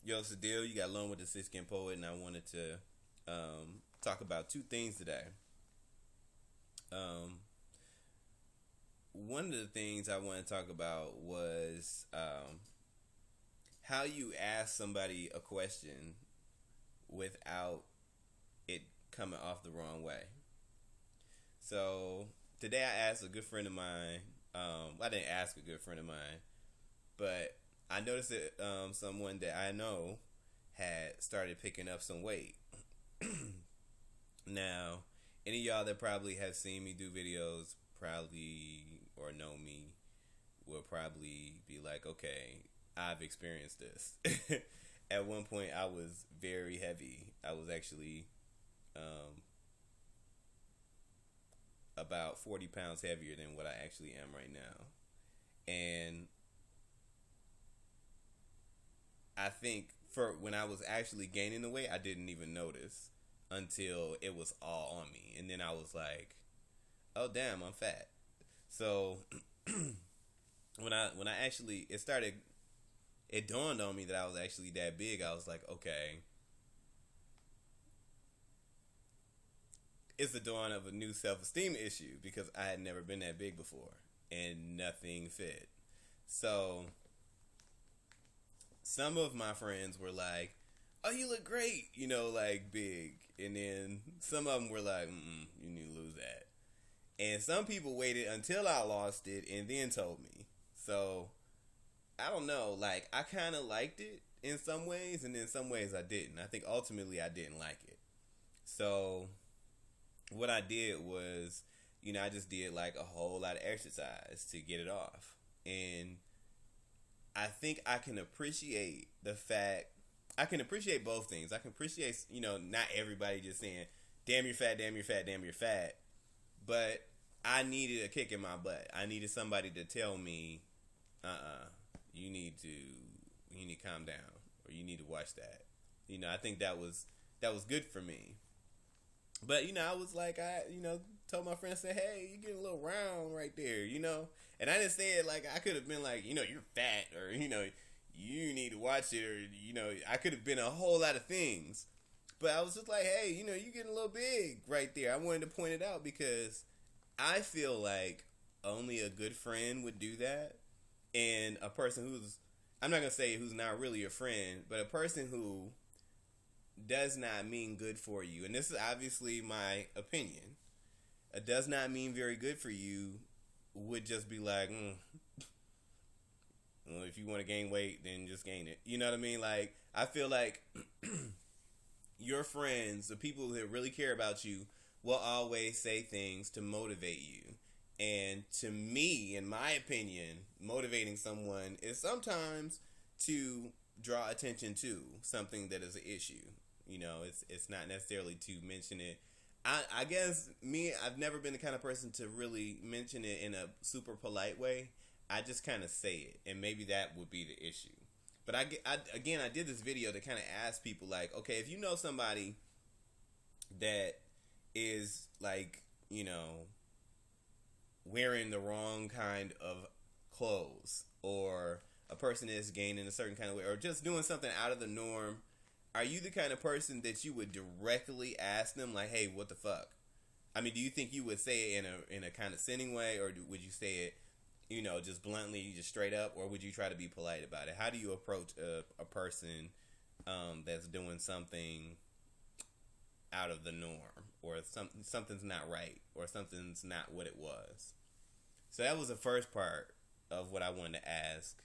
Yo, it's the deal. You got Alone with the Six Skin Poet, and I wanted to talk about two things today. Um, One of the things I want to talk about was how you ask somebody a question without it coming off the wrong way. So today I asked a good friend of mine. I didn't ask a good friend of mine, but I noticed that someone that I know had started picking up some weight. Now, any of y'all that probably have seen me do videos, probably or know me, will probably be like, okay, I've experienced this. At one point, I was very heavy. I was actually um, about 40 pounds heavier than what I actually am right now. And I think for when I was actually gaining the weight, I didn't even notice until it was all on me. And then I was like, oh damn, I'm fat. So when I actually it dawned on me that I was actually that big. I was like, okay, it's the dawn of a new self-esteem issue because I had never been that big before and nothing fit. So some of my friends were like, "Oh, you look great," like big, and then some of them were like, "You need to lose that." And some people waited until I lost it and then told me. So I don't know. Like I kind of liked it in some ways, and in some ways I didn't. I think ultimately I didn't like it. So what I did was, I just did like a whole lot of exercise to get it off, and I think I can appreciate the fact. I can appreciate both things. I can appreciate, not everybody just saying, "Damn, you're fat. Damn, you're fat. Damn, you're fat." But I needed a kick in my butt. I needed somebody to tell me, you need to you need to calm down, or you need to watch that. I think that was good for me. But I was like, told my friend, said, "Hey, you're getting a little round right there." And I didn't say it like I could have been like, you're fat, or you need to watch it, or I could have been a whole lot of things. But I was just like, hey, you're getting a little big right there. I wanted to point it out because I feel like only a good friend would do that, and a person who's, I'm not gonna say who's not really a friend, but a person who does not mean good for you. And this is obviously my opinion. It does not mean very good for you. Would just be like, well, if you want to gain weight, then just gain it. You know what I mean? Like, I feel like your friends, the people that really care about you, will always say things to motivate you. And to me, in my opinion, motivating someone is sometimes to draw attention to something that is an issue. It's not necessarily to mention it. I guess me, I've never been the kind of person to really mention it in a super polite way. I just kind of say it, and maybe that would be the issue. But again, I did this video to kind of ask people, like, okay, if you know somebody that is like, wearing the wrong kind of clothes, or a person is gaining a certain kind of way, or just doing something out of the norm, are you the kind of person that you would directly ask them, like, hey, what the fuck? I mean, do you think you would say it in a kind of sinning way, or would you say it, just bluntly, just straight up, or would you try to be polite about it? How do you approach a person that's doing something out of the norm, or something's not right, or something's not what it was? So that was the first part of what I wanted to ask.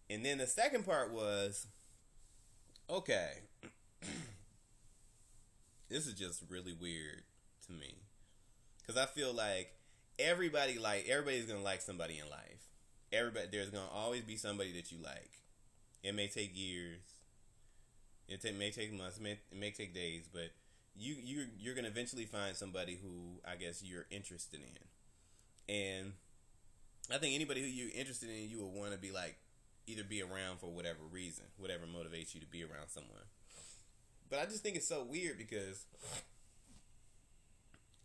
And then the second part was, okay, this is just really weird to me. Because I feel like everybody's going to like somebody in life. There's going to always be somebody that you like. It may take years. May take months. It may take days. But you're going to eventually find somebody who I guess you're interested in. And I think anybody who you're interested in, you will want to be like, either be around for whatever reason, whatever motivates you to be around someone. But I just think it's so weird because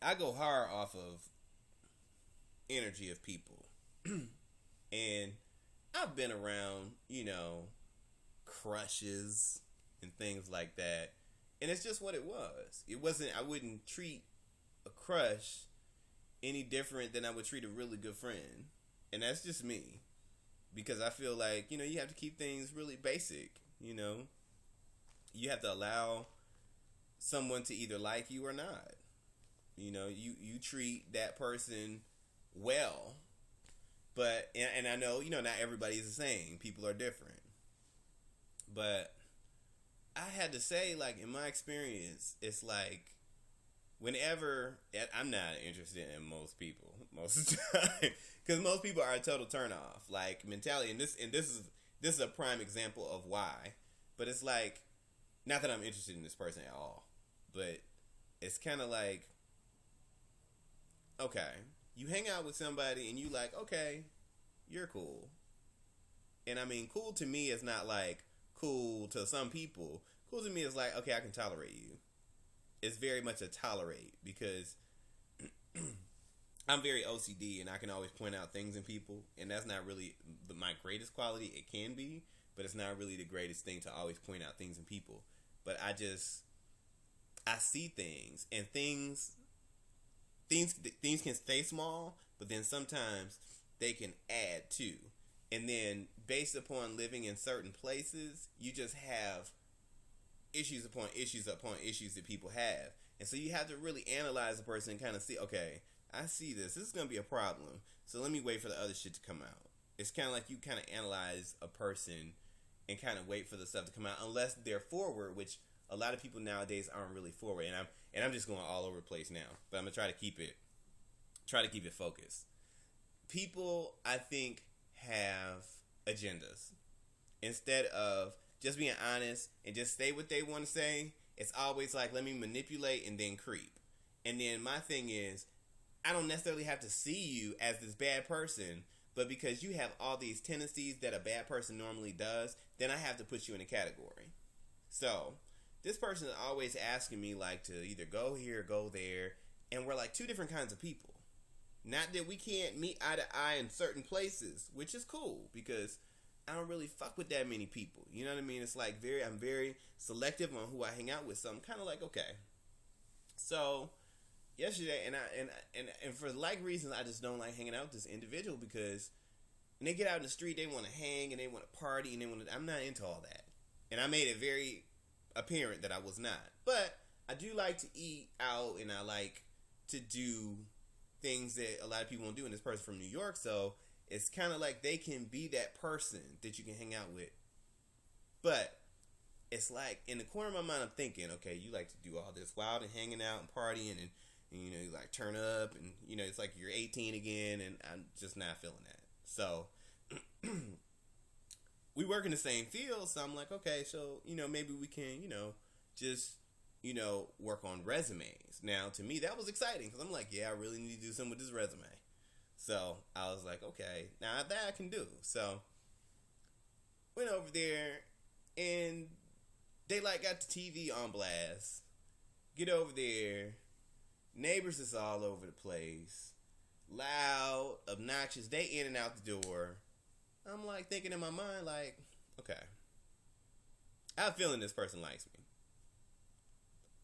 I go hard off of energy of people. And I've been around, crushes. and things like that. And it's just what it was. It wasn't, I wouldn't treat a crush any different than I would treat a really good friend. And that's just me. Because I feel like, you have to keep things really basic, You have to allow someone to either like you or not. You treat that person well. But, and I know, not everybody is the same. People are different. But I had to say, like, in my experience, it's like, whenever, I'm not interested in most people most of the time, because most people are a total turnoff, like, mentality, and this is a prime example of why. But it's like, not that I'm interested in this person at all, but it's kind of like, okay, you hang out with somebody and you like, okay, you're cool. And I mean, cool to me is not like cool to some people. Cool to me is like, okay, I can tolerate you. It's very much a tolerate, because I'm very OCD and I can always point out things in people, and that's not really my greatest quality. It can be, but it's not really the greatest thing to always point out things in people. But I see things, and things can stay small, but then sometimes they can add to. And then based upon living in certain places, you just have issues upon issues upon issues that people have. And so you have to really analyze a person and kind of see, okay, I see this is going to be a problem, so let me wait for the other shit to come out. It's kind of like you kind of analyze a person and kind of wait for the stuff to come out, unless they're forward, which a lot of people nowadays aren't really forward. And I'm just going all over the place now, but I'm gonna try to keep it focused. People, I think, have agendas. Instead of just being honest and just say what they want to say, it's always like, let me manipulate and then creep. And then my thing is, I don't necessarily have to see you as this bad person, but because you have all these tendencies that a bad person normally does, then I have to put you in a category. So this person is always asking me, like, to either go here, go there, and we're like two different kinds of people. Not that we can't meet eye to eye in certain places, which is cool, because I don't really fuck with that many people. You know what I mean? It's like I'm very selective on who I hang out with. So I'm kind of like, okay. So yesterday, and for like reasons, I just don't like hanging out with this individual, because when they get out in the street, they want to hang and they want to party and I'm not into all that. And I made it very apparent that I was not. But I do like to eat out, and I like to do things that a lot of people won't do. And this person from New York, so it's kind of like they can be that person that you can hang out with. But it's like, in the corner of my mind, I'm thinking, okay, you like to do all this wild and hanging out and partying, and you like turn up, and it's like you're 18 again, and I'm just not feeling that. So we work in the same field, so I'm like, okay, so maybe we can just work on resumes. Now, to me, that was exciting, because I'm like, yeah, I really need to do something with this resume. So I was like, okay, now that I can do. So went over there, and they like got the TV on blast. Get over there, neighbors is all over the place, loud, obnoxious. They in and out the door. I'm like thinking in my mind, like, okay, I have a feeling this person likes me.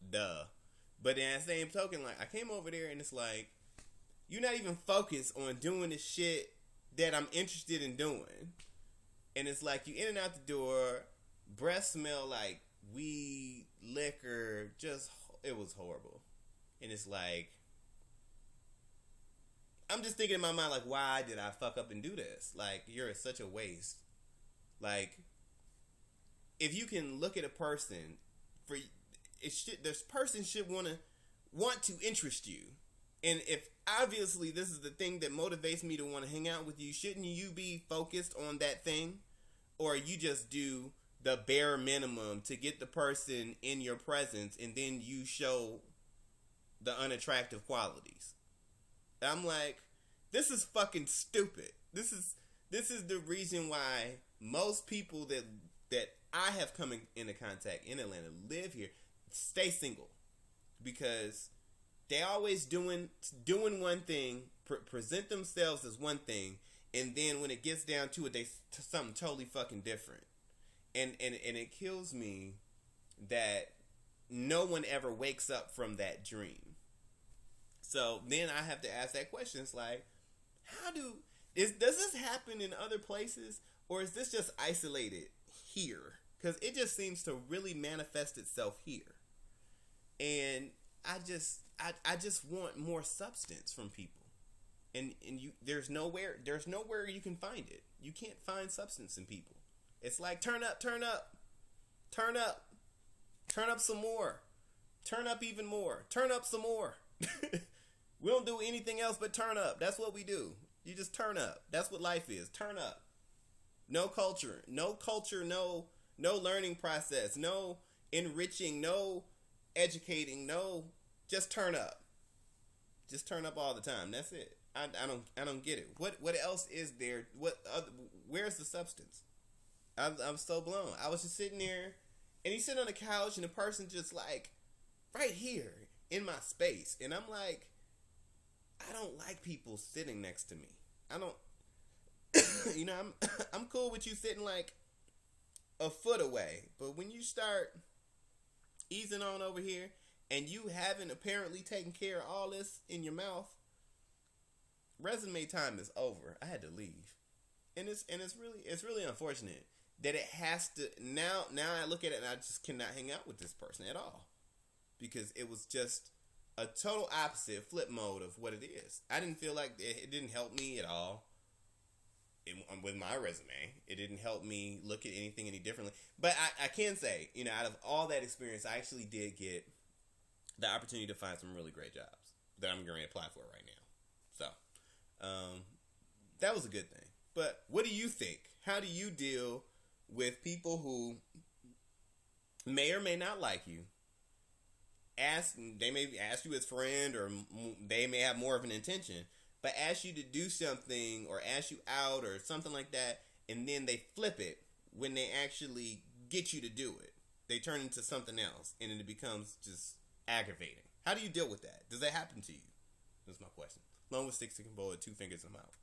Duh. But then at the same token, like, I came over there and it's like, you're not even focused on doing the shit that I'm interested in doing. And it's like, you in and out the door, breath smell like weed, liquor, just, it was horrible. And it's like, I'm just thinking in my mind, like, why did I fuck up and do this? Like, you're such a waste. Like, if you can look at a person, this person should want to interest you. And if obviously this is the thing that motivates me to want to hang out with you, shouldn't you be focused on that thing? Or you just do the bare minimum to get the person in your presence, and then you show the unattractive qualities? I'm like, this is fucking stupid. This is the reason why most people that I have come into contact in Atlanta, live here, stay single, because they always doing one thing, present themselves as one thing, and then when it gets down to it, they something totally fucking different, and it kills me that no one ever wakes up from that dream. So then I have to ask that question. It's like, does this happen in other places, or is this just isolated here? Because it just seems to really manifest itself here. And I just want more substance from people. And there's nowhere you can find it. You can't find substance in people. It's like turn up some more, turn up even more, turn up some more. We don't do anything else but turn up. That's what we do. You just turn up. That's what life is. Turn up. No culture, no learning process, no enriching, no educating, no, just turn up. Just turn up all the time. That's it. I don't get it. What else is there? Where's the substance? I'm so blown. I was just sitting there, and he's sitting on the couch, and the person just like right here in my space, and I'm like, I don't like people sitting next to me. I don't. I'm cool with you sitting like a foot away, but when you start easing on over here, and you haven't apparently taken care of all this in your mouth, resume time is over. I had to leave, and it's really unfortunate that it has to. Now I look at it and I just cannot hang out with this person at all, because it was just a total opposite flip mode of what it is. I didn't feel like it didn't help me at all with my resume. It didn't help me look at anything any differently. But I can say, out of all that experience, I actually did get the opportunity to find some really great jobs that I'm going to apply for right now. So, that was a good thing. But what do you think? How do you deal with people who may or may not like you? They may ask you as a friend, or they may have more of an intention, but ask you to do something or ask you out or something like that, and then they flip it when they actually get you to do it. They turn into something else, and it becomes just aggravating. How do you deal with that? Does that happen to you? That's my question. Long with sticks and bowl with 2 fingers in the mouth.